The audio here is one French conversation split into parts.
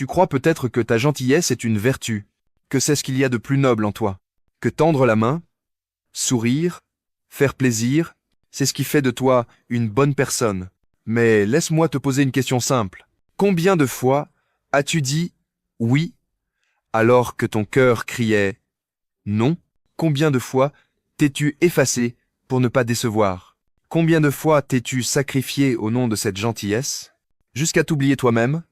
Tu crois peut-être que ta gentillesse est une vertu, que c'est ce qu'il y a de plus noble en toi, que tendre la main, sourire, faire plaisir, c'est ce qui fait de toi une bonne personne. Mais laisse-moi te poser une question simple. Combien de fois as-tu dit oui alors que ton cœur criait non? Combien de fois t'es-tu effacé pour ne pas décevoir? Combien de fois t'es-tu sacrifié au nom de cette gentillesse? Jusqu'à t'oublier toi-même?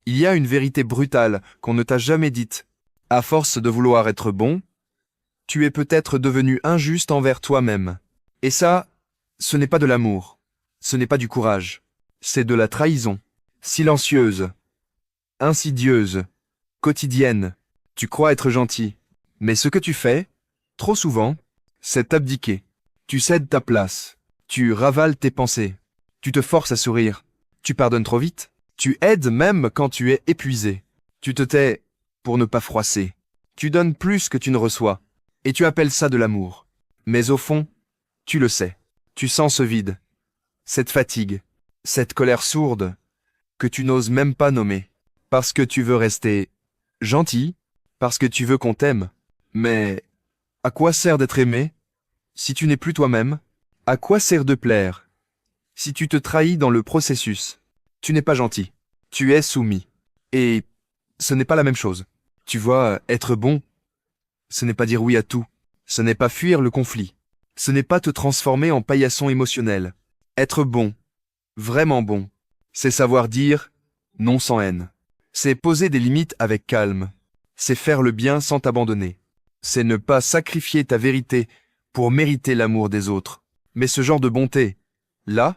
Il y a une vérité brutale qu'on ne t'a jamais dite. À force de vouloir être bon, tu es peut-être devenu injuste envers toi-même. Et ça, ce n'est pas de l'amour, ce n'est pas du courage, c'est de la trahison, silencieuse, insidieuse, quotidienne. Tu crois être gentil, mais ce que tu fais, trop souvent, c'est t'abdiquer. Tu cèdes ta place, tu ravales tes pensées, tu te forces à sourire, tu pardonnes trop vite, tu aides même quand tu es épuisé, tu te tais pour ne pas froisser, tu donnes plus que tu ne reçois, et tu appelles ça de l'amour. Mais au fond, tu le sais, tu sens ce vide, cette fatigue, cette colère sourde, que tu n'oses même pas nommer, parce que tu veux rester gentil, parce que tu veux qu'on t'aime. Mais à quoi sert d'être aimé si tu n'es plus toi-même? À quoi sert de plaire si tu te trahis dans le processus? Tu n'es pas gentil, tu es soumis. Et ce n'est pas la même chose. Tu vois, être bon, ce n'est pas dire oui à tout. Ce n'est pas fuir le conflit. Ce n'est pas te transformer en paillasson émotionnel. Être bon, vraiment bon, c'est savoir dire non sans haine. C'est poser des limites avec calme. C'est faire le bien sans t'abandonner. C'est ne pas sacrifier ta vérité pour mériter l'amour des autres. Mais ce genre de bonté, là,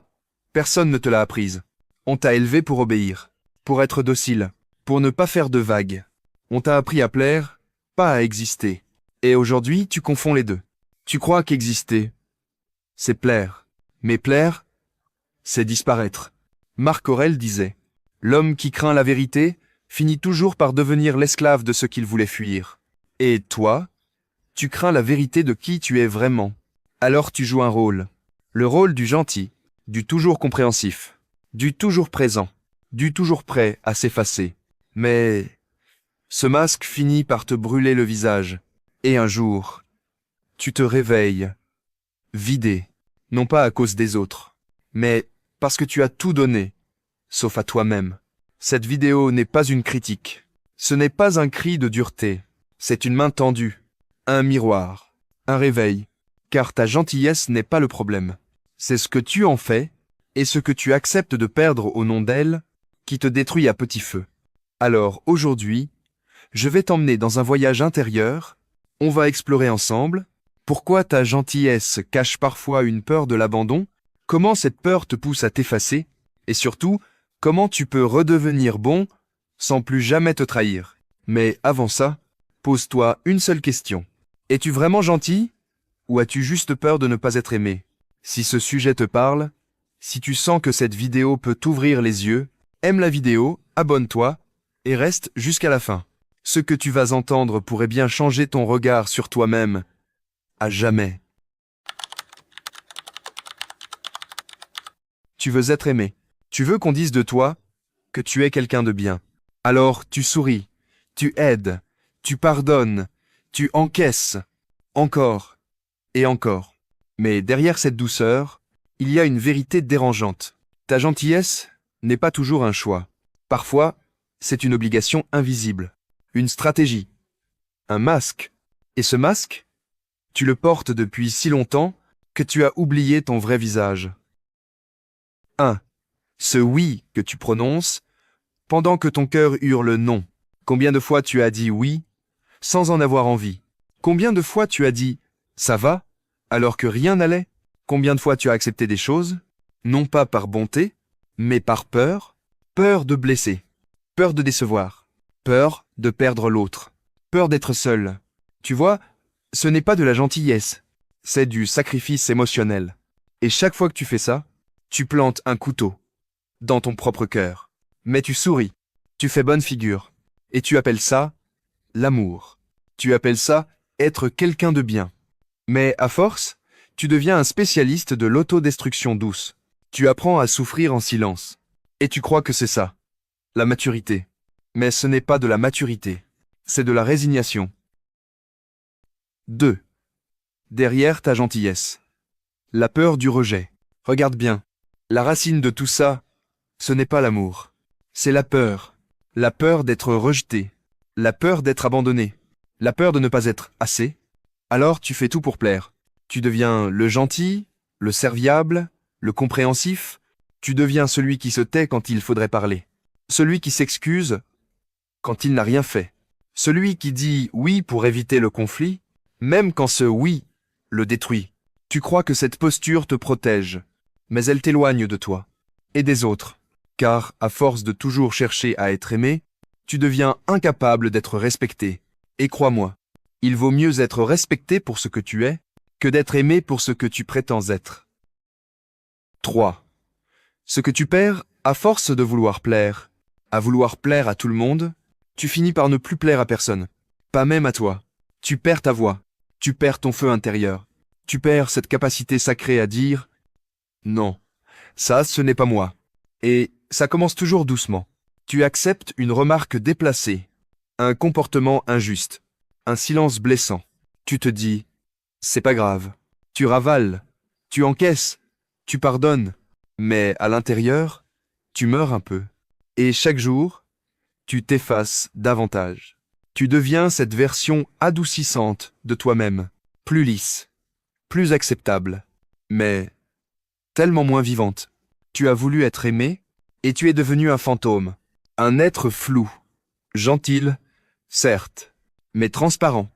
personne ne te l'a apprise. On t'a élevé pour obéir, pour être docile, pour ne pas faire de vagues. On t'a appris à plaire, pas à exister. Et aujourd'hui, tu confonds les deux. Tu crois qu'exister, c'est plaire. Mais plaire, c'est disparaître. Marc Aurèle disait, « L'homme qui craint la vérité finit toujours par devenir l'esclave de ce qu'il voulait fuir. Et toi, tu crains la vérité de qui tu es vraiment. Alors tu joues un rôle. Le rôle du gentil, du toujours compréhensif, du toujours présent, du toujours prêt à s'effacer. Mais ce masque finit par te brûler le visage. Et un jour, tu te réveilles, vidé, non pas à cause des autres, mais parce que tu as tout donné, sauf à toi-même. Cette vidéo n'est pas une critique. Ce n'est pas un cri de dureté. C'est une main tendue, un miroir, un réveil. Car ta gentillesse n'est pas le problème. C'est ce que tu en fais et ce que tu acceptes de perdre au nom d'elle qui te détruit à petit feu. Alors aujourd'hui, je vais t'emmener dans un voyage intérieur. On va explorer ensemble pourquoi ta gentillesse cache parfois une peur de l'abandon, comment cette peur te pousse à t'effacer, et surtout, comment tu peux redevenir bon sans plus jamais te trahir. Mais avant ça, pose-toi une seule question. Es-tu vraiment gentil ou as-tu juste peur de ne pas être aimé? Si ce sujet te parle, si tu sens que cette vidéo peut t'ouvrir les yeux, aime la vidéo, abonne-toi et reste jusqu'à la fin. Ce que tu vas entendre pourrait bien changer ton regard sur toi-même à jamais. Tu veux être aimé. Tu veux qu'on dise de toi que tu es quelqu'un de bien. Alors tu souris, tu aides, tu pardonnes, tu encaisses, encore et encore. Mais derrière cette douceur, il y a une vérité dérangeante. Ta gentillesse n'est pas toujours un choix. Parfois, c'est une obligation invisible, une stratégie, un masque. Et ce masque, tu le portes depuis si longtemps que tu as oublié ton vrai visage. 1. Ce oui que tu prononces pendant que ton cœur hurle non. Combien de fois tu as dit oui sans en avoir envie? Combien de fois tu as dit ça va alors que rien n'allait? Combien de fois tu as accepté des choses, non pas par bonté, mais par peur? Peur de blesser, peur de décevoir, peur de perdre l'autre, peur d'être seul. Tu vois, ce n'est pas de la gentillesse, c'est du sacrifice émotionnel. Et chaque fois que tu fais ça, tu plantes un couteau dans ton propre cœur. Mais tu souris, tu fais bonne figure, et tu appelles ça l'amour. Tu appelles ça être quelqu'un de bien. Mais à force, tu deviens un spécialiste de l'autodestruction douce. Tu apprends à souffrir en silence. Et tu crois que c'est ça, la maturité. Mais ce n'est pas de la maturité. C'est de la résignation. 2. Derrière ta gentillesse. La peur du rejet. Regarde bien. La racine de tout ça, ce n'est pas l'amour. C'est la peur. La peur d'être rejeté. La peur d'être abandonné. La peur de ne pas être assez. Alors tu fais tout pour plaire. Tu deviens le gentil, le serviable, le compréhensif. Tu deviens celui qui se tait quand il faudrait parler. Celui qui s'excuse quand il n'a rien fait. Celui qui dit oui pour éviter le conflit, même quand ce oui le détruit. Tu crois que cette posture te protège, mais elle t'éloigne de toi et des autres. Car, à force de toujours chercher à être aimé, tu deviens incapable d'être respecté. Et crois-moi, il vaut mieux être respecté pour ce que tu es, que d'être aimé pour ce que tu prétends être. 3. Ce que tu perds, à force de vouloir plaire, à vouloir plaire à tout le monde, tu finis par ne plus plaire à personne, pas même à toi. Tu perds ta voix, tu perds ton feu intérieur, tu perds cette capacité sacrée à dire « Non, ça ce n'est pas moi ». Et ça commence toujours doucement. Tu acceptes une remarque déplacée, un comportement injuste, un silence blessant. Tu te dis « C'est pas grave ». Tu ravales, tu encaisses, tu pardonnes, mais à l'intérieur, tu meurs un peu. Et chaque jour, tu t'effaces davantage. Tu deviens cette version adoucissante de toi-même, plus lisse, plus acceptable, mais tellement moins vivante. Tu as voulu être aimé, et tu es devenu un fantôme, un être flou, gentil, certes, mais transparent.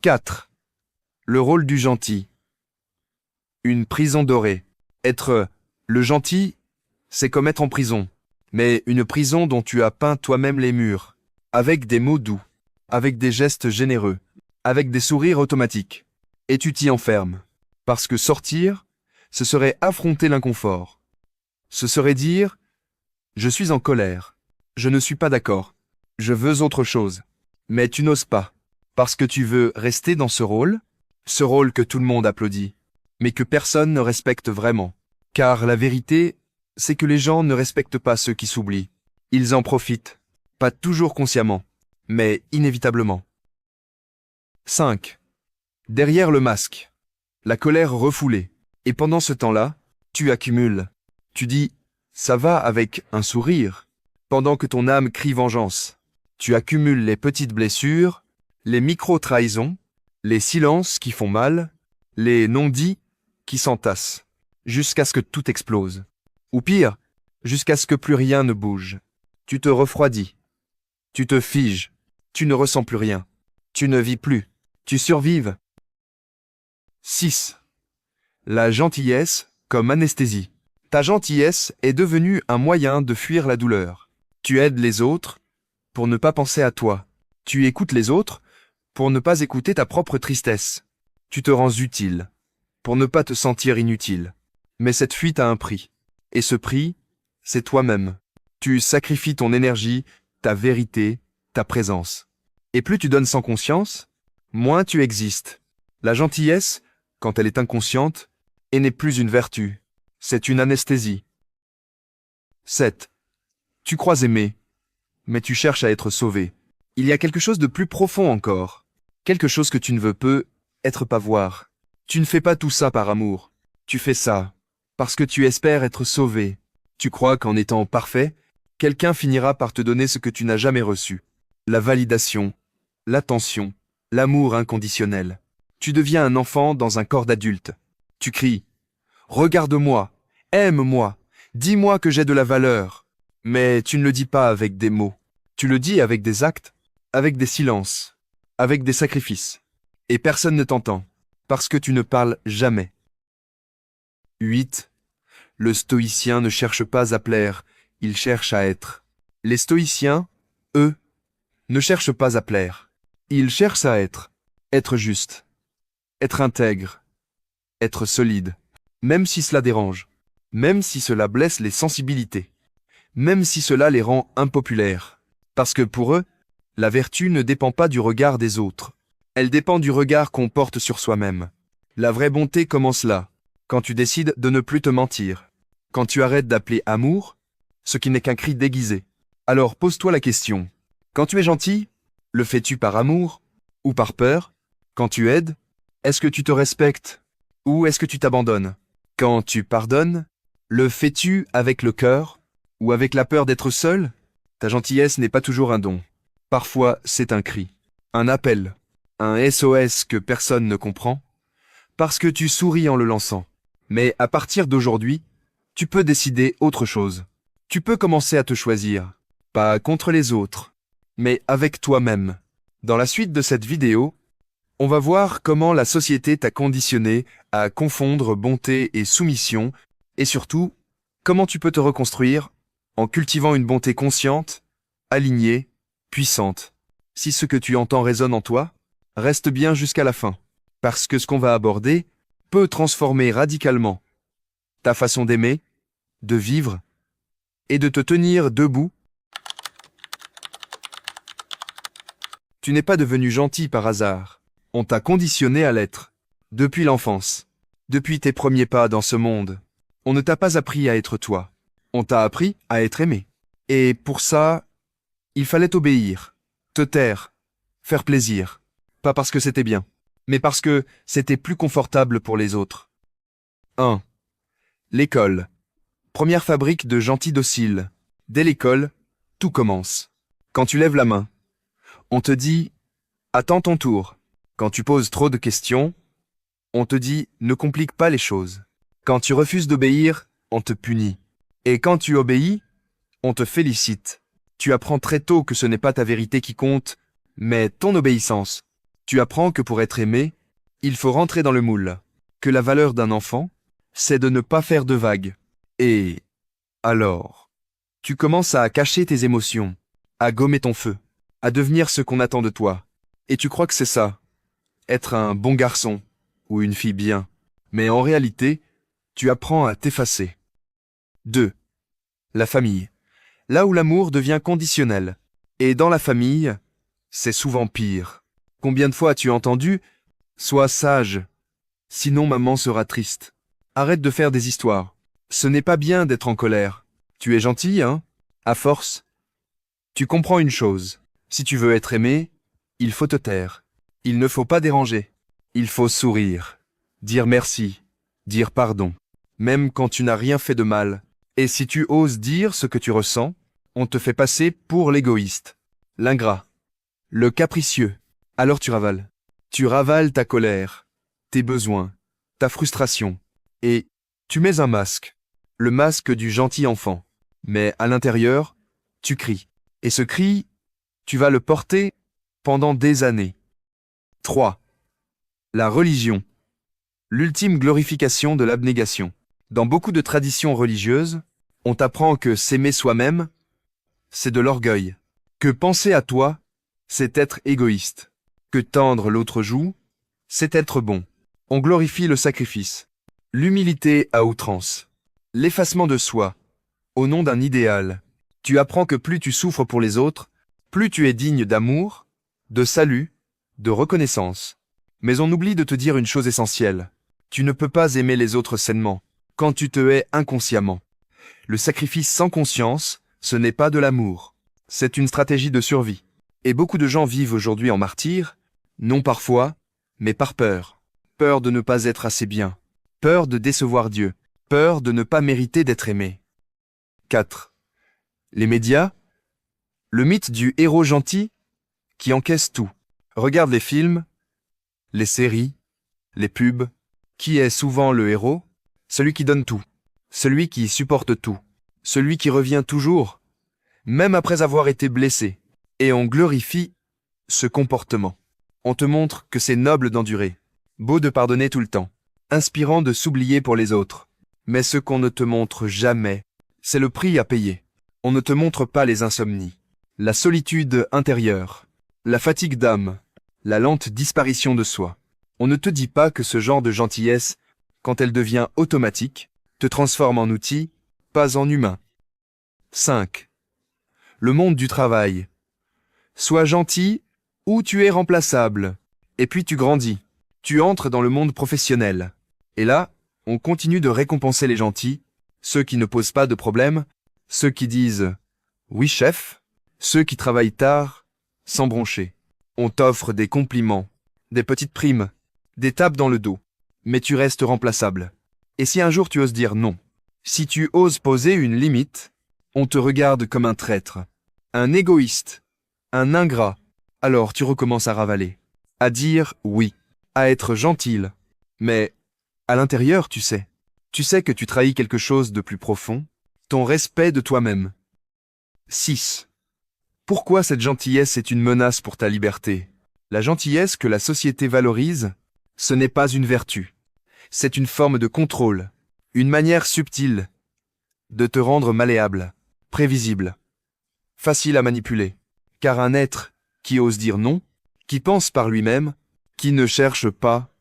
4. Le rôle du gentil. Une prison dorée. Être le gentil, c'est comme être en prison, mais une prison dont tu as peint toi-même les murs, avec des mots doux, avec des gestes généreux, avec des sourires automatiques. Et tu t'y enfermes, parce que sortir, ce serait affronter l'inconfort. Ce serait dire « Je suis en colère, je ne suis pas d'accord, je veux autre chose ». Mais tu n'oses pas, parce que tu veux rester dans ce rôle que tout le monde applaudit, mais que personne ne respecte vraiment. Car la vérité, c'est que les gens ne respectent pas ceux qui s'oublient. Ils en profitent, pas toujours consciemment, mais inévitablement. 5. Derrière le masque, la colère refoulée. Et pendant ce temps-là, tu accumules. Tu dis « ça va » avec un sourire, pendant que ton âme crie vengeance. Tu accumules les petites blessures, les micro-trahisons, les silences qui font mal, les non-dits qui s'entassent, jusqu'à ce que tout explose. Ou pire, jusqu'à ce que plus rien ne bouge. Tu te refroidis, tu te figes, tu ne ressens plus rien, tu ne vis plus, tu survives. 6. La gentillesse comme anesthésie. Ta gentillesse est devenue un moyen de fuir la douleur. Tu aides les autres pour ne pas penser à toi. Tu écoutes les autres pour ne pas écouter ta propre tristesse. Tu te rends utile pour ne pas te sentir inutile. Mais cette fuite a un prix. Et ce prix, c'est toi-même. Tu sacrifies ton énergie, ta vérité, ta présence. Et plus tu donnes sans conscience, moins tu existes. La gentillesse, quand elle est inconsciente, et n'est plus une vertu. C'est une anesthésie. 7. Tu crois aimer, mais tu cherches à être sauvé. Il y a quelque chose de plus profond encore. Quelque chose que tu ne veux être pas voir. Tu ne fais pas tout ça par amour. Tu fais ça parce que tu espères être sauvé. Tu crois qu'en étant parfait, quelqu'un finira par te donner ce que tu n'as jamais reçu. La validation, l'attention, l'amour inconditionnel. Tu deviens un enfant dans un corps d'adulte. Tu cries « Regarde-moi, aime-moi, dis-moi que j'ai de la valeur ». Mais tu ne le dis pas avec des mots. Tu le dis avec des actes, avec des silences, avec des sacrifices. Et personne ne t'entend, parce que tu ne parles jamais. 8. Le stoïcien ne cherche pas à plaire, il cherche à être. Les stoïciens, eux, ne cherchent pas à plaire. Ils cherchent à être juste, être intègre, être solide, même si cela dérange, même si cela blesse les sensibilités, même si cela les rend impopulaires. Parce que pour eux, la vertu ne dépend pas du regard des autres, elle dépend du regard qu'on porte sur soi-même. La vraie bonté commence là, quand tu décides de ne plus te mentir, quand tu arrêtes d'appeler amour ce qui n'est qu'un cri déguisé, Alors pose-toi la question. Quand tu es gentil, le fais-tu par amour ou par peur? Quand tu aides, est-ce que tu te respectes ou est-ce que tu t'abandonnes? Quand tu pardonnes, le fais-tu avec le cœur ou avec la peur d'être seul? Ta gentillesse n'est pas toujours un don. Parfois, c'est un cri, un appel, un SOS que personne ne comprend, parce que tu souris en le lançant. Mais à partir d'aujourd'hui, tu peux décider autre chose. Tu peux commencer à te choisir, pas contre les autres, mais avec toi-même. Dans la suite de cette vidéo, on va voir comment la société t'a conditionné à confondre bonté et soumission, et surtout, comment tu peux te reconstruire en cultivant une bonté consciente, alignée, puissante. Si ce que tu entends résonne en toi, reste bien jusqu'à la fin, parce que ce qu'on va aborder peut transformer radicalement ta façon d'aimer, de vivre et de te tenir debout. Tu n'es pas devenu gentil par hasard. On t'a conditionné à l'être. Depuis l'enfance. Depuis tes premiers pas dans ce monde. On ne t'a pas appris à être toi. On t'a appris à être aimé. Et pour ça, il fallait obéir, te taire, faire plaisir. Pas parce que c'était bien, mais parce que c'était plus confortable pour les autres. 1. L'école. Première fabrique de gentils dociles. Dès l'école, tout commence. Quand tu lèves la main, on te dit « Attends ton tour ». Quand tu poses trop de questions, on te dit « Ne complique pas les choses ». Quand tu refuses d'obéir, on te punit. Et quand tu obéis, on te félicite. Tu apprends très tôt que ce n'est pas ta vérité qui compte, mais ton obéissance. Tu apprends que pour être aimé, il faut rentrer dans le moule. Que la valeur d'un enfant, c'est de ne pas faire de vagues. Et alors, tu commences à cacher tes émotions, à gommer ton feu, à devenir ce qu'on attend de toi. Et tu crois que c'est ça, être un bon garçon ou une fille bien. Mais en réalité, tu apprends à t'effacer. 2. La famille. Là où l'amour devient conditionnel. Et dans la famille, c'est souvent pire. Combien de fois as-tu entendu « Sois sage, sinon maman sera triste ». Arrête de faire des histoires. Ce n'est pas bien d'être en colère. Tu es gentil, hein? À force. Tu comprends une chose. Si tu veux être aimé, il faut te taire. Il ne faut pas déranger. Il faut sourire. Dire merci. Dire pardon. Même quand tu n'as rien fait de mal. Et si tu oses dire ce que tu ressens, on te fait passer pour l'égoïste, l'ingrat, le capricieux. Alors tu ravales. Tu ravales ta colère, tes besoins, ta frustration. Et tu mets un masque, le masque du gentil enfant. Mais à l'intérieur, tu cries. Et ce cri, tu vas le porter pendant des années. 3. La religion. L'ultime glorification de l'abnégation. Dans beaucoup de traditions religieuses, on t'apprend que s'aimer soi-même, c'est de l'orgueil. Que penser à toi, c'est être égoïste. Que tendre l'autre joue, c'est être bon. On glorifie le sacrifice, l'humilité à outrance, l'effacement de soi, au nom d'un idéal. Tu apprends que plus tu souffres pour les autres, plus tu es digne d'amour, de salut, de reconnaissance. Mais on oublie de te dire une chose essentielle. Tu ne peux pas aimer les autres sainement, quand tu te hais inconsciemment. Le sacrifice sans conscience, ce n'est pas de l'amour. C'est une stratégie de survie. Et beaucoup de gens vivent aujourd'hui en martyrs, non par foi, mais par peur. Peur de ne pas être assez bien. Peur de décevoir Dieu. Peur de ne pas mériter d'être aimé. 4. Les médias. Le mythe du héros gentil qui encaisse tout. Regarde les films, les séries, les pubs. Qui est souvent le héros? Celui qui donne tout. Celui qui supporte tout. Celui qui revient toujours, même après avoir été blessé. Et on glorifie ce comportement. On te montre que c'est noble d'endurer, beau de pardonner tout le temps, inspirant de s'oublier pour les autres. Mais ce qu'on ne te montre jamais, c'est le prix à payer. On ne te montre pas les insomnies, la solitude intérieure, la fatigue d'âme, la lente disparition de soi. On ne te dit pas que ce genre de gentillesse, quand elle devient automatique, te transforme en outil, pas en humain. 5. Le monde du travail. Sois gentil ou tu es remplaçable. Et puis tu grandis. Tu entres dans le monde professionnel. Et là, on continue de récompenser les gentils, ceux qui ne posent pas de problème, ceux qui disent « Oui, chef », Ceux qui travaillent tard, sans broncher. On t'offre des compliments, des petites primes, des tapes dans le dos. Mais tu restes remplaçable. Et si un jour tu oses dire non, si tu oses poser une limite, on te regarde comme un traître, un égoïste, un ingrat. Alors tu recommences à ravaler, à dire oui, à être gentil. Mais à l'intérieur, tu sais que tu trahis quelque chose de plus profond, ton respect de toi-même. 6. Pourquoi cette gentillesse est une menace pour ta liberté? La gentillesse que la société valorise, ce n'est pas une vertu. C'est une forme de contrôle, une manière subtile de te rendre malléable, prévisible, facile à manipuler. Car un être qui ose dire non, qui pense par lui-même, qui ne cherche pas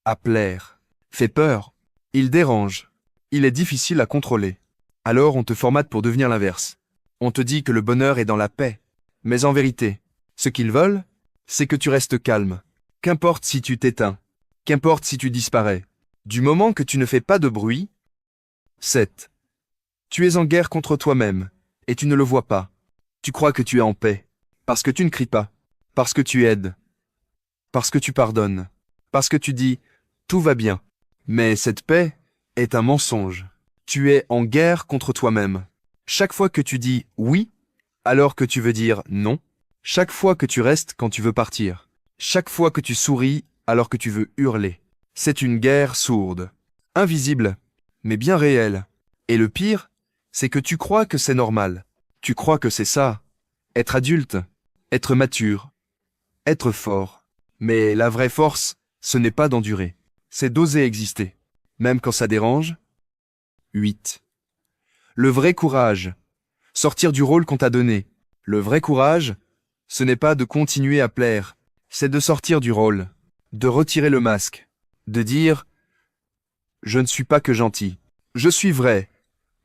à plaire, fait peur, il dérange, il est difficile à contrôler. Alors on te formate pour devenir l'inverse. On te dit que le bonheur est dans la paix. Mais en vérité, ce qu'ils veulent, c'est que tu restes calme. Qu'importe si tu t'éteins, qu'importe si tu disparais, du moment que tu ne fais pas de bruit. 7. Tu es en guerre contre toi-même, et tu ne le vois pas. Tu crois que tu es en paix, parce que tu ne cries pas, parce que tu aides, parce que tu pardonnes, parce que tu dis « tout va bien ». Mais cette paix est un mensonge. Tu es en guerre contre toi-même. Chaque fois que tu dis « oui », alors que tu veux dire « non », chaque fois que tu restes quand tu veux partir, chaque fois que tu souris alors que tu veux hurler, c'est une guerre sourde, invisible, mais bien réelle. Et le pire, c'est que tu crois que c'est normal. Tu crois que c'est ça, être adulte, être mature, être fort. Mais la vraie force, ce n'est pas d'endurer, c'est d'oser exister, même quand ça dérange. 8. Le vrai courage, sortir du rôle qu'on t'a donné. Le vrai courage, ce n'est pas de continuer à plaire, c'est de sortir du rôle, de retirer le masque, de dire « Je ne suis pas que gentil, je suis vrai,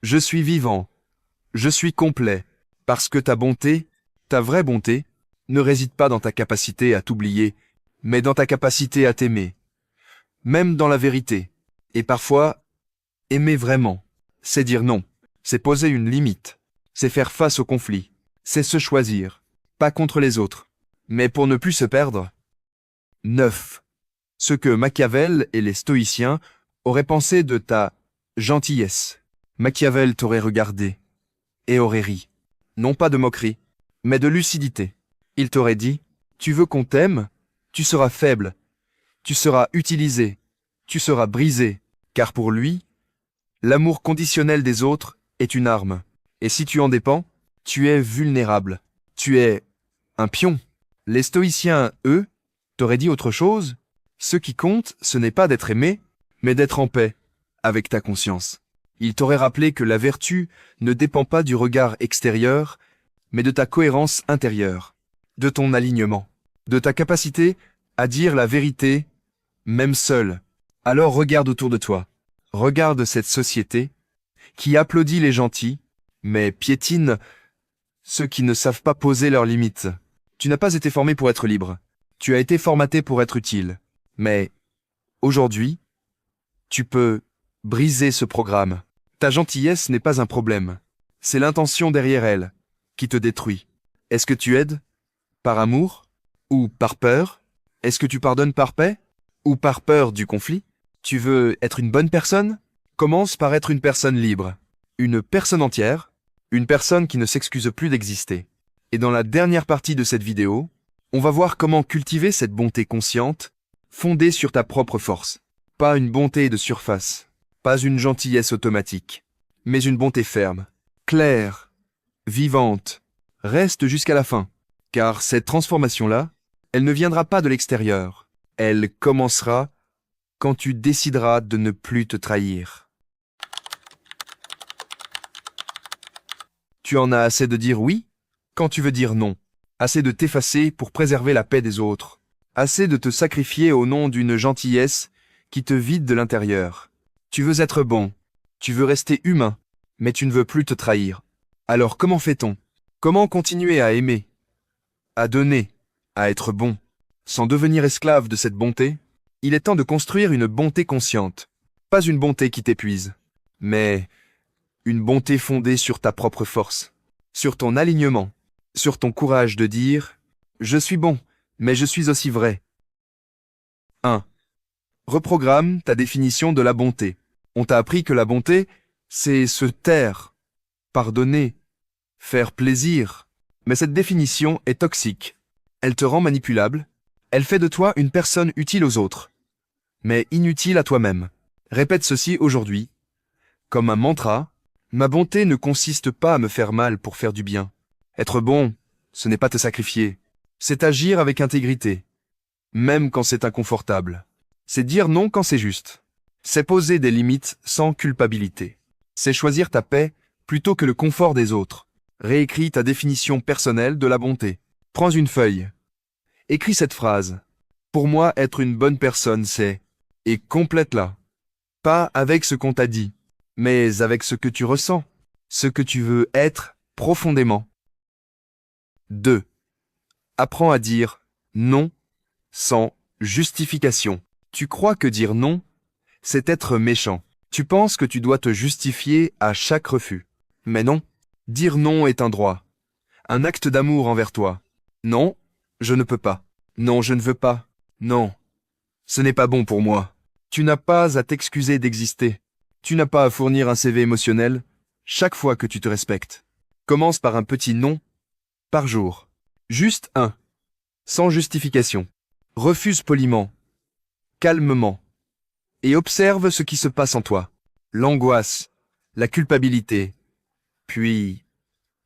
je suis vivant, je suis complet ». Parce que ta bonté, ta vraie bonté, ne réside pas dans ta capacité à t'oublier, mais dans ta capacité à t'aimer, même dans la vérité. Et parfois, aimer vraiment, c'est dire non, c'est poser une limite, c'est faire face au conflit, c'est se choisir, pas contre les autres, mais pour ne plus se perdre. 9. Ce que Machiavel et les stoïciens auraient pensé de ta gentillesse. Machiavel t'aurait regardé et aurait ri. Non pas de moquerie, mais de lucidité. Il t'aurait dit, tu veux qu'on t'aime, tu seras faible, tu seras utilisé, tu seras brisé, car pour lui, l'amour conditionnel des autres est une arme. Et si tu en dépends, tu es vulnérable, tu es un pion. Les stoïciens, eux, t'auraient dit autre chose. Ce qui compte, ce n'est pas d'être aimé, mais d'être en paix avec ta conscience. Il t'aurait rappelé que la vertu ne dépend pas du regard extérieur, mais de ta cohérence intérieure, de ton alignement, de ta capacité à dire la vérité, même seul. Alors regarde autour de toi, regarde cette société qui applaudit les gentils, mais piétine ceux qui ne savent pas poser leurs limites. Tu n'as pas été formé pour être libre, tu as été formaté pour être utile. Mais aujourd'hui, tu peux briser ce programme. Ta gentillesse n'est pas un problème. C'est l'intention derrière elle qui te détruit. Est-ce que tu aides par amour ou par peur? Est-ce que tu pardonnes par paix ou par peur du conflit? Tu veux être une bonne personne? Commence par être une personne libre, une personne entière, une personne qui ne s'excuse plus d'exister. Et dans la dernière partie de cette vidéo, on va voir comment cultiver cette bonté consciente, fondée sur ta propre force. Pas une bonté de surface, pas une gentillesse automatique, mais une bonté ferme, claire, vivante. Reste jusqu'à la fin, car cette transformation-là, elle ne viendra pas de l'extérieur. Elle commencera quand tu décideras de ne plus te trahir. Tu en as assez de dire oui quand tu veux dire non. Assez de t'effacer pour préserver la paix des autres. Assez de te sacrifier au nom d'une gentillesse qui te vide de l'intérieur. Tu veux être bon, tu veux rester humain, mais tu ne veux plus te trahir. Alors comment fait-on? Comment continuer à aimer, à donner, à être bon, sans devenir esclave de cette bonté? Il est temps de construire une bonté consciente. Pas une bonté qui t'épuise, mais une bonté fondée sur ta propre force, sur ton alignement, sur ton courage de dire « Je suis bon, mais je suis aussi vrai ». 1. Reprogramme ta définition de la bonté. On t'a appris que la bonté, c'est se taire, pardonner, faire plaisir. Mais cette définition est toxique. Elle te rend manipulable. Elle fait de toi une personne utile aux autres, mais inutile à toi-même. Répète ceci aujourd'hui. Comme un mantra, ma bonté ne consiste pas à me faire mal pour faire du bien. Être bon, ce n'est pas te sacrifier. C'est agir avec intégrité, même quand c'est inconfortable. C'est dire non quand c'est juste. C'est poser des limites sans culpabilité. C'est choisir ta paix plutôt que le confort des autres. Réécris ta définition personnelle de la bonté. Prends une feuille. Écris cette phrase. Pour moi, être une bonne personne, c'est... Et complète-la. Pas avec ce qu'on t'a dit, mais avec ce que tu ressens, ce que tu veux être profondément. 2. Apprends à dire non sans justification. Tu crois que dire non, c'est être méchant. Tu penses que tu dois te justifier à chaque refus. Mais non, dire non est un droit, un acte d'amour envers toi. Non, je ne peux pas. Non, je ne veux pas. Non, ce n'est pas bon pour moi. Tu n'as pas à t'excuser d'exister. Tu n'as pas à fournir un CV émotionnel chaque fois que tu te respectes. Commence par un petit non par jour. Juste un. Sans justification. Refuse poliment, calmement, et observe ce qui se passe en toi. L'angoisse, la culpabilité, puis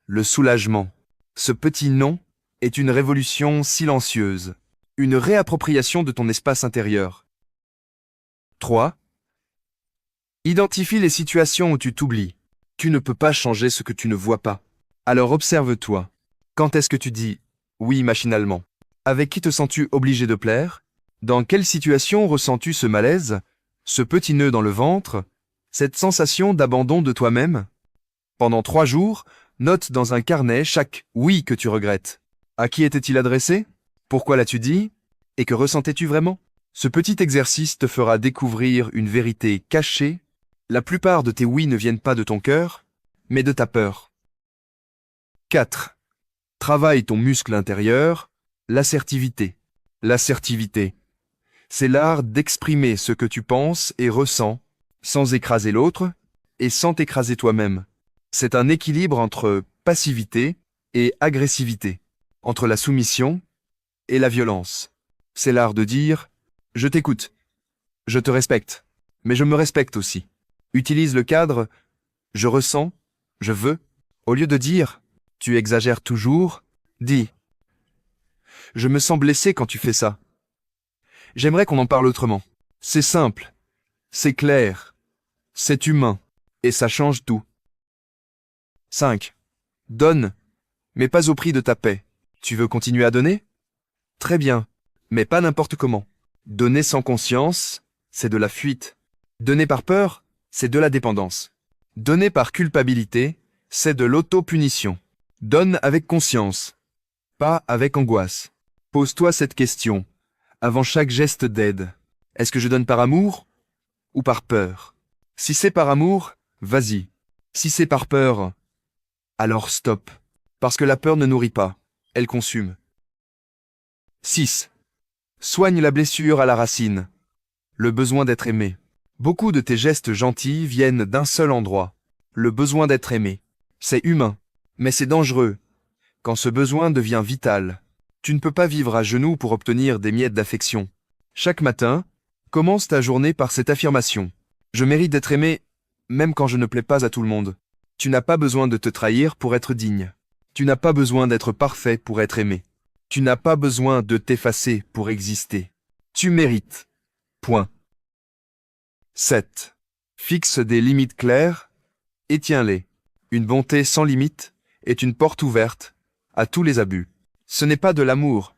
le soulagement. Ce petit non est une révolution silencieuse, une réappropriation de ton espace intérieur. 3. Identifie les situations où tu t'oublies. Tu ne peux pas changer ce que tu ne vois pas. Alors observe-toi. Quand est-ce que tu dis « oui » machinalement? Avec qui te sens-tu obligé de plaire? Dans quelle situation ressens-tu ce malaise, ce petit nœud dans le ventre, cette sensation d'abandon de toi-même? Pendant 3 jours, note dans un carnet chaque « oui » que tu regrettes. À qui était-il adressé? Pourquoi l'as-tu dit? Et que ressentais-tu vraiment? Ce petit exercice te fera découvrir une vérité cachée. La plupart de tes oui ne viennent pas de ton cœur, mais de ta peur. 4. Travaille ton muscle intérieur, l'assertivité. L'assertivité, c'est l'art d'exprimer ce que tu penses et ressens, sans écraser l'autre et sans t'écraser toi-même. C'est un équilibre entre passivité et agressivité, entre la soumission et la violence. C'est l'art de dire « je t'écoute, je te respecte, mais je me respecte aussi ». Utilise le cadre « je ressens, je veux ». Au lieu de dire « tu exagères toujours », dis « je me sens blessé quand tu fais ça ». J'aimerais qu'on en parle autrement. C'est simple, c'est clair, c'est humain, et ça change tout. 5. Donne, mais pas au prix de ta paix. Tu veux continuer à donner? Très bien, mais pas n'importe comment. Donner sans conscience, c'est de la fuite. Donner par peur, c'est de la dépendance. Donner par culpabilité, c'est de l'auto-punition. Donne avec conscience, pas avec angoisse. Pose-toi cette question, avant chaque geste d'aide. Est-ce que je donne par amour ou par peur? Si c'est par amour, vas-y. Si c'est par peur, alors stop. Parce que la peur ne nourrit pas, elle consume. 6. Soigne la blessure à la racine. Le besoin d'être aimé. Beaucoup de tes gestes gentils viennent d'un seul endroit. Le besoin d'être aimé. C'est humain, mais c'est dangereux. Quand ce besoin devient vital, tu ne peux pas vivre à genoux pour obtenir des miettes d'affection. Chaque matin, commence ta journée par cette affirmation. Je mérite d'être aimé, même quand je ne plais pas à tout le monde. Tu n'as pas besoin de te trahir pour être digne. Tu n'as pas besoin d'être parfait pour être aimé. Tu n'as pas besoin de t'effacer pour exister. Tu mérites. Point. 7. Fixe des limites claires et tiens-les. Une bonté sans limite est une porte ouverte à tous les abus. Ce n'est pas de l'amour,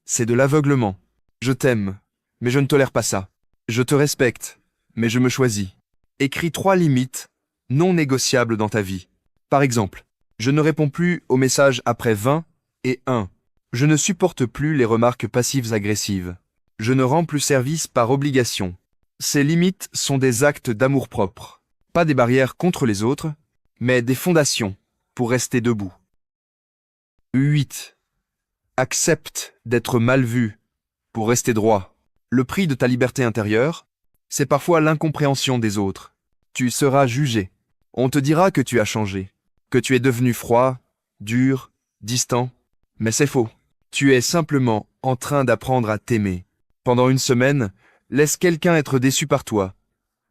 c'est de l'aveuglement. Je t'aime, mais je ne tolère pas ça. Je te respecte, mais je me choisis. Écris 3 limites non négociables dans ta vie. Par exemple, je ne réponds plus aux messages après 20 et 1. Je ne supporte plus les remarques passives agressives. Je ne rends plus service par obligation. Ces limites sont des actes d'amour-propre, pas des barrières contre les autres, mais des fondations pour rester debout. 8. Accepte d'être mal vu pour rester droit. Le prix de ta liberté intérieure, c'est parfois l'incompréhension des autres. Tu seras jugé. On te dira que tu as changé, que tu es devenu froid, dur, distant. Mais c'est faux. Tu es simplement en train d'apprendre à t'aimer. Pendant une semaine, laisse quelqu'un être déçu par toi,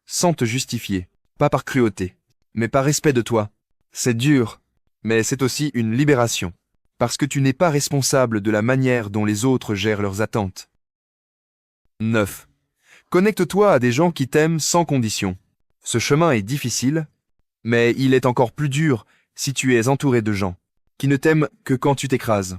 sans te justifier, pas par cruauté, mais par respect de toi. C'est dur, mais c'est aussi une libération, parce que tu n'es pas responsable de la manière dont les autres gèrent leurs attentes. 9. Connecte-toi à des gens qui t'aiment sans condition. Ce chemin est difficile, mais il est encore plus dur si tu es entouré de gens qui ne t'aiment que quand tu t'écrases.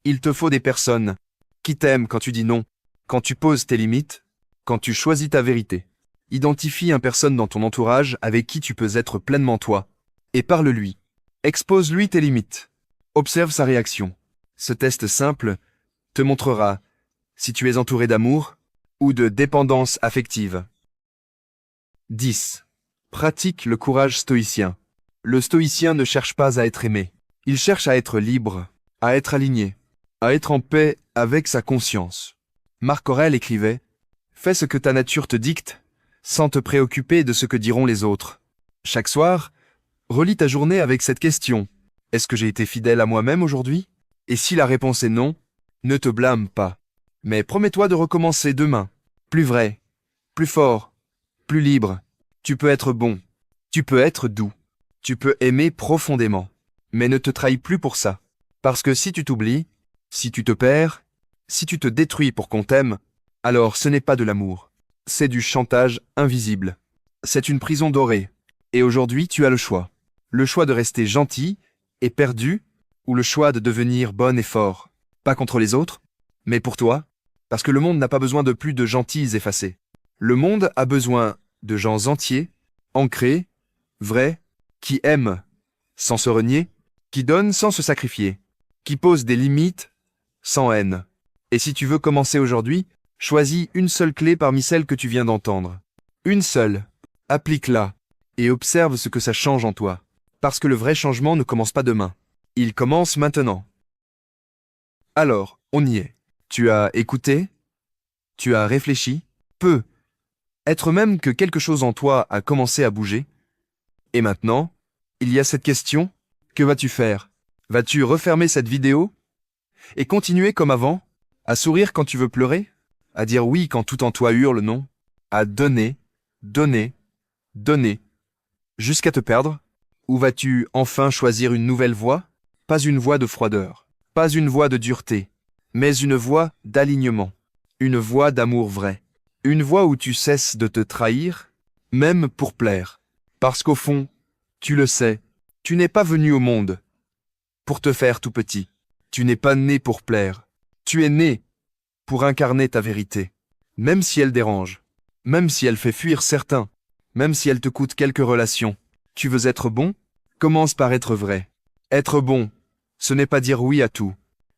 Il te faut des personnes qui t'aiment quand tu dis non, quand tu poses tes limites, quand tu choisis ta vérité. Identifie une personne dans ton entourage avec qui tu peux être pleinement toi, et parle-lui. Expose-lui tes limites. Observe sa réaction. Ce test simple te montrera si tu es entouré d'amour ou de dépendance affective. 10. Pratique le courage stoïcien. Le stoïcien ne cherche pas à être aimé. Il cherche à être libre, à être aligné, à être en paix avec sa conscience. Marc Aurèle écrivait « Fais ce que ta nature te dicte, sans te préoccuper de ce que diront les autres. » Chaque soir, relis ta journée avec cette question. Est-ce que j'ai été fidèle à moi-même aujourd'hui? Et si la réponse est non, ne te blâme pas. Mais promets-toi de recommencer demain. Plus vrai, plus fort, plus libre. Tu peux être bon, tu peux être doux, tu peux aimer profondément. Mais ne te trahis plus pour ça. Parce que si tu t'oublies, si tu te perds, si tu te détruis pour qu'on t'aime, alors ce n'est pas de l'amour. C'est du chantage invisible. C'est une prison dorée. Et aujourd'hui, tu as le choix. Le choix de rester gentil et perdu, ou le choix de devenir bon et fort. Pas contre les autres, mais pour toi, parce que le monde n'a pas besoin de plus de gentils effacés. Le monde a besoin de gens entiers, ancrés, vrais, qui aiment, sans se renier, qui donnent sans se sacrifier, qui posent des limites sans haine. Et si tu veux commencer aujourd'hui, choisis une seule clé parmi celles que tu viens d'entendre. Une seule. Applique-la et observe ce que ça change en toi. Parce que le vrai changement ne commence pas demain. Il commence maintenant. Alors, on y est. Tu as écouté? Tu as réfléchi? Peu. Être même que quelque chose en toi a commencé à bouger. Et maintenant, il y a cette question. Que vas-tu faire? Vas-tu refermer cette vidéo? Et continuer comme avant? À sourire quand tu veux pleurer? À dire oui quand tout en toi hurle non? À donner, donner, donner, jusqu'à te perdre? Ou vas-tu enfin choisir une nouvelle voie? Pas une voie de froideur, pas une voie de dureté, mais une voie d'alignement, une voie d'amour vrai, une voie où tu cesses de te trahir, même pour plaire. Parce qu'au fond, tu le sais, tu n'es pas venu au monde pour te faire tout petit. Tu n'es pas né pour plaire. Tu es né pour incarner ta vérité, même si elle dérange, même si elle fait fuir certains, même si elle te coûte quelques relations. Tu veux être bon? Commence par être vrai. Être bon, ce n'est pas dire oui à tout.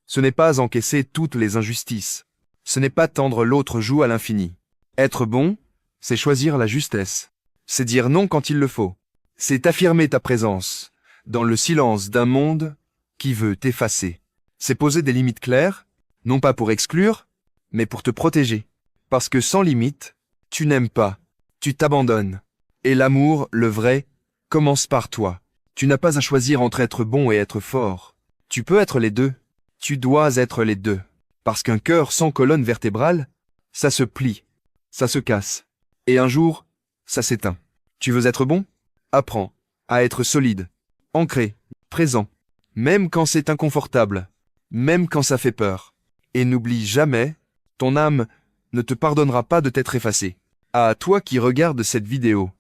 Ce n'est pas encaisser toutes les injustices. Ce n'est pas tendre l'autre joue à l'infini. Être bon, c'est choisir la justesse. C'est dire non quand il le faut. C'est affirmer ta présence dans le silence d'un monde qui veut t'effacer. C'est poser des limites claires, non pas pour exclure, mais pour te protéger. Parce que sans limite, tu n'aimes pas, tu t'abandonnes. Et l'amour, le vrai, commence par toi. Tu n'as pas à choisir entre être bon et être fort. Tu peux être les deux. Tu dois être les deux. Parce qu'un cœur sans colonne vertébrale, ça se plie, ça se casse. Et un jour, ça s'éteint. Tu veux être bon? Apprends à être solide, ancré, présent, même quand c'est inconfortable, même quand ça fait peur. Et n'oublie jamais, ton âme ne te pardonnera pas de t'être effacée. À toi qui regardes cette vidéo,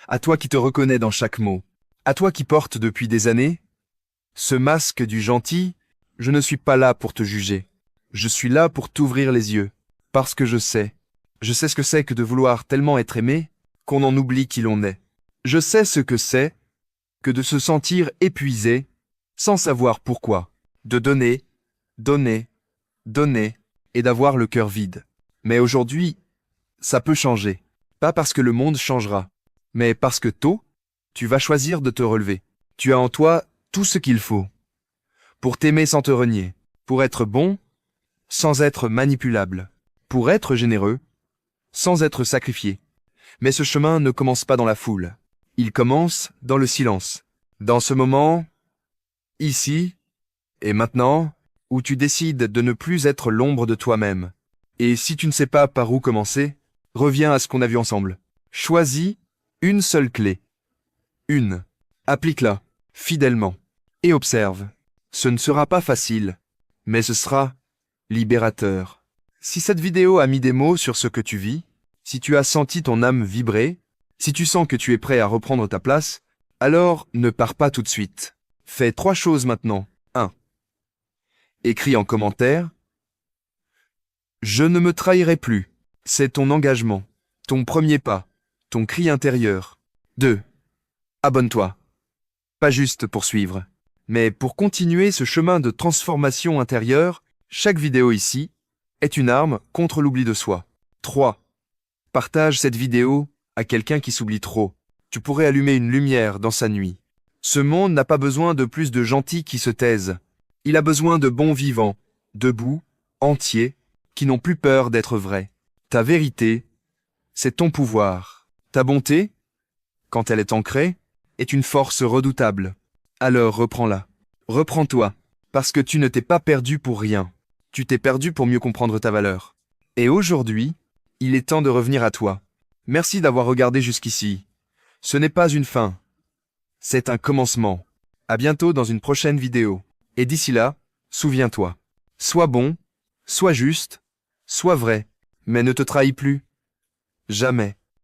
à toi qui te reconnais dans chaque mot, à toi qui portes depuis des années ce masque du gentil, je ne suis pas là pour te juger. Je suis là pour t'ouvrir les yeux, parce que je sais ce que c'est que de vouloir tellement être aimé qu'on en oublie qui l'on est. Je sais ce que c'est que de se sentir épuisé sans savoir pourquoi, de donner, donner, donner et d'avoir le cœur vide. Mais aujourd'hui, ça peut changer. Pas parce que le monde changera, mais parce que tôt, tu vas choisir de te relever. Tu as en toi tout ce qu'il faut pour t'aimer sans te renier, pour être bon sans être manipulable, pour être généreux sans être sacrifié. Mais ce chemin ne commence pas dans la foule. Il commence dans le silence. Dans ce moment, ici et maintenant, où tu décides de ne plus être l'ombre de toi-même. Et si tu ne sais pas par où commencer, reviens à ce qu'on a vu ensemble. Choisis une seule clé. Une. Applique-la, fidèlement. Et observe. Ce ne sera pas facile, mais ce sera libérateur. Si cette vidéo a mis des mots sur ce que tu vis, si tu as senti ton âme vibrer, si tu sens que tu es prêt à reprendre ta place, alors ne pars pas tout de suite. Fais 3 choses maintenant. 1. Écris en commentaire « Je ne me trahirai plus ». C'est ton engagement, ton premier pas, ton cri intérieur. 2. Abonne-toi. Pas juste pour suivre, mais pour continuer ce chemin de transformation intérieure. Chaque vidéo ici est une arme contre l'oubli de soi. 3. Partage cette vidéo à quelqu'un qui s'oublie trop. Tu pourrais allumer une lumière dans sa nuit. Ce monde n'a pas besoin de plus de gentils qui se taisent. Il a besoin de bons vivants, debout, entiers, qui n'ont plus peur d'être vrais. Ta vérité, c'est ton pouvoir. Ta bonté, quand elle est ancrée, est une force redoutable. Alors reprends-la. Reprends-toi, parce que tu ne t'es pas perdu pour rien. Tu t'es perdu pour mieux comprendre ta valeur. Et aujourd'hui, il est temps de revenir à toi. Merci d'avoir regardé jusqu'ici. Ce n'est pas une fin. C'est un commencement. À bientôt dans une prochaine vidéo. Et d'ici là, souviens-toi. Sois bon, sois juste, sois vrai, mais ne te trahis plus. Jamais.